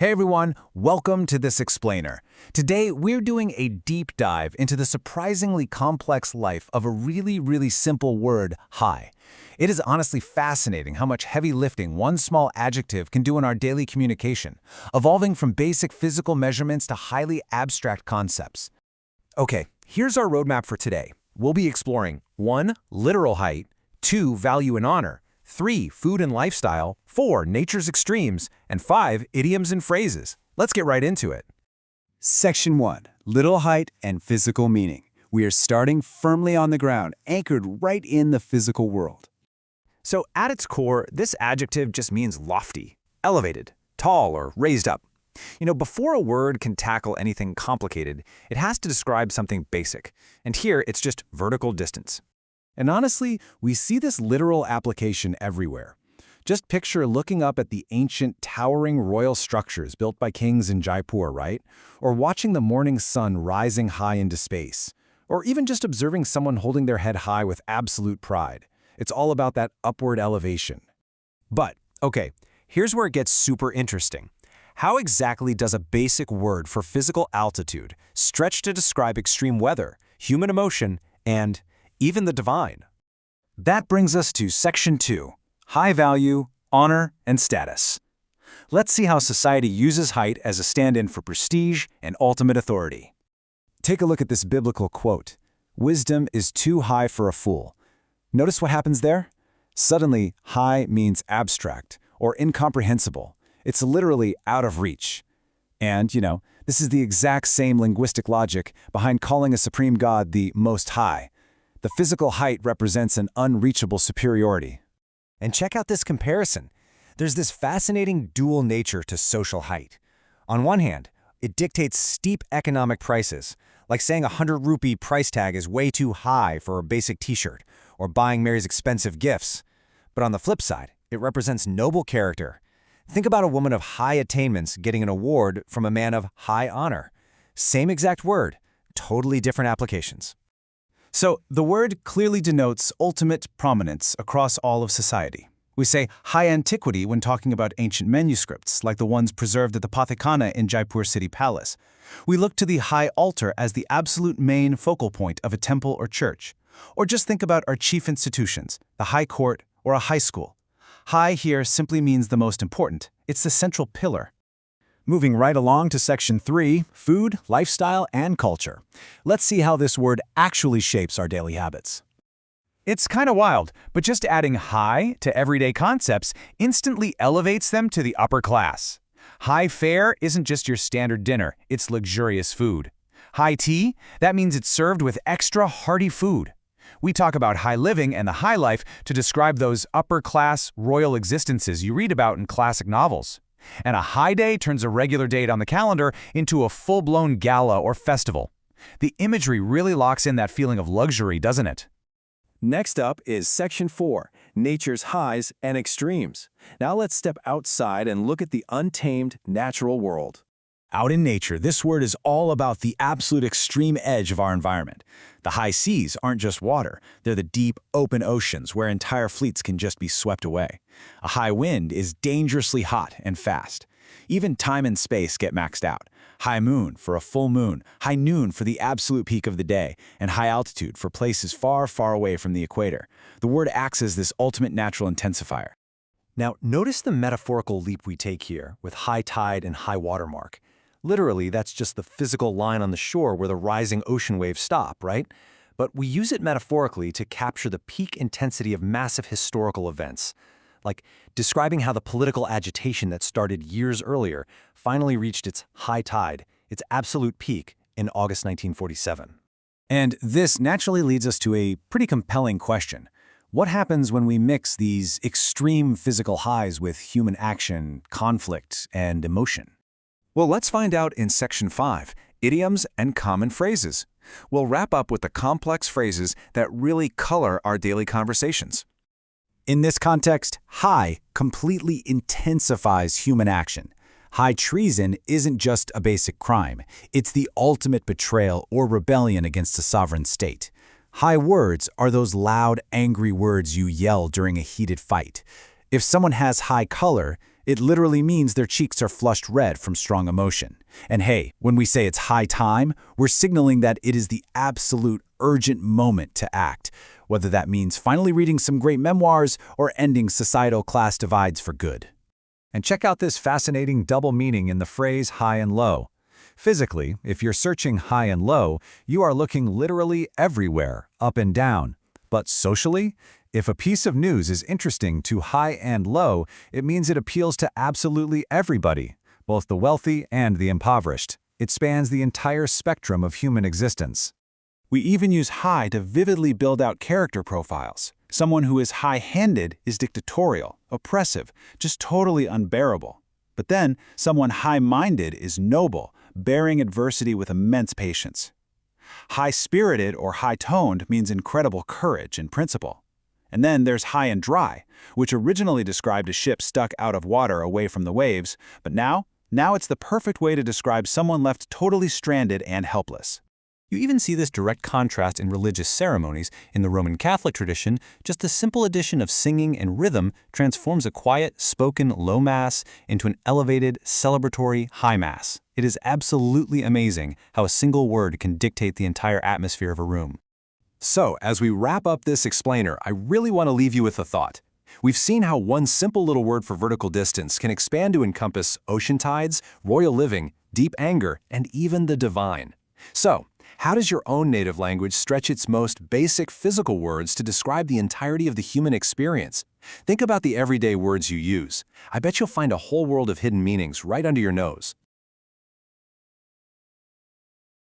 Hey everyone, welcome to This Explainer. Today, we're doing a deep dive into the surprisingly complex life of a really simple word, high. It is honestly fascinating how much heavy lifting one small adjective can do in our daily communication, evolving from basic physical measurements to highly abstract concepts. Okay, here's our roadmap for today. We'll be exploring 1. Literal height, 2. Value and honor, 3. Food and lifestyle, 4. Nature's extremes, and 5. Idioms and phrases. Let's get right into it. Section 1. Literal height and physical meaning. We are starting firmly on the ground, anchored right in the physical world. So at its core, this adjective just means lofty, elevated, tall, or raised up. Before a word can tackle anything complicated, it has to describe something basic. And here, it's just vertical distance. And honestly, we see this literal application everywhere. Just picture looking up at the ancient, towering royal structures built by kings in Jaipur, right? Or watching the morning sun rising high into space. Or even just observing someone holding their head high with absolute pride. It's all about that upward elevation. But, okay, here's where it gets super interesting. How exactly does a basic word for physical altitude stretch to describe extreme weather, human emotion, and even the divine? That brings us to Section 2, high value, honor, and status. Let's see how society uses height as a stand-in for prestige and ultimate authority. Take a look at this biblical quote, "Wisdom is too high for a fool." Notice what happens there? Suddenly, high means abstract or incomprehensible. It's literally out of reach. And, this is the exact same linguistic logic behind calling a supreme God the Most High. The physical height represents an unreachable superiority. And check out this comparison. There's this fascinating dual nature to social height. On one hand, it dictates steep economic prices, like saying a 100 rupee price tag is way too high for a basic t-shirt, or buying Mary's expensive gifts. But on the flip side, it represents noble character. Think about a woman of high attainments getting an award from a man of high honor. Same exact word, totally different applications. So, the word clearly denotes ultimate prominence across all of society. We say high antiquity when talking about ancient manuscripts, like the ones preserved at the Pathikana in Jaipur City Palace. We look to the high altar as the absolute main focal point of a temple or church. Or just think about our chief institutions, the high court or a high school. High here simply means the most important. It's the central pillar. Moving right along to Section 3, food, lifestyle, and culture. Let's see how this word actually shapes our daily habits. It's kind of wild, but just adding high to everyday concepts instantly elevates them to the upper class. High fare isn't just your standard dinner, it's luxurious food. High tea, that means it's served with extra hearty food. We talk about high living and the high life to describe those upper-class, royal existences you read about in classic novels. And a high day turns a regular date on the calendar into a full-blown gala or festival. The imagery really locks in that feeling of luxury, doesn't it? Next up is Section 4, Nature's Highs and Extremes. Now let's step outside and look at the untamed natural world. Out in nature, this word is all about the absolute extreme edge of our environment. The high seas aren't just water, they're the deep, open oceans where entire fleets can just be swept away. A high wind is dangerously hot and fast. Even time and space get maxed out. High moon for a full moon, high noon for the absolute peak of the day, and high altitude for places far away from the equator. The word acts as this ultimate natural intensifier. Now, notice the metaphorical leap we take here with high tide and high water mark. Literally, that's just the physical line on the shore where the rising ocean waves stop, right? But we use it metaphorically to capture the peak intensity of massive historical events, like describing how the political agitation that started years earlier finally reached its high tide, its absolute peak, in August 1947. And this naturally leads us to a pretty compelling question. What happens when we mix these extreme physical highs with human action, conflict, and emotion? Well, let's find out in Section 5, idioms and common phrases. We'll wrap up with the complex phrases that really color our daily conversations. In this context, high completely intensifies human action. High treason isn't just a basic crime. It's the ultimate betrayal or rebellion against a sovereign state. High words are those loud, angry words you yell during a heated fight. If someone has high color, It literally means their cheeks are flushed red from strong emotion. And hey, when we say it's high time, we're signaling that it is the absolute urgent moment to act, whether that means finally reading some great memoirs or ending societal class divides for good. And check out this fascinating double meaning in the phrase high and low. Physically, if you're searching high and low, you are looking literally everywhere, up and down. But socially, if a piece of news is interesting to high and low, it means it appeals to absolutely everybody, both the wealthy and the impoverished. It spans the entire spectrum of human existence. We even use high to vividly build out character profiles. Someone who is high-handed is dictatorial, oppressive, just totally unbearable. But then, someone high-minded is noble, bearing adversity with immense patience. High-spirited or high-toned means incredible courage and principle. And then there's high and dry, which originally described a ship stuck out of water away from the waves, but now it's the perfect way to describe someone left totally stranded and helpless. You even see this direct contrast in religious ceremonies. In the Roman Catholic tradition, just the simple addition of singing and rhythm transforms a quiet, spoken low mass into an elevated, celebratory high mass. It is absolutely amazing how a single word can dictate the entire atmosphere of a room. So, as we wrap up this explainer, I really want to leave you with a thought. We've seen how one simple little word for vertical distance can expand to encompass ocean tides, royal living, deep anger, and even the divine. So, how does your own native language stretch its most basic physical words to describe the entirety of the human experience? Think about the everyday words you use. I bet you'll find a whole world of hidden meanings right under your nose.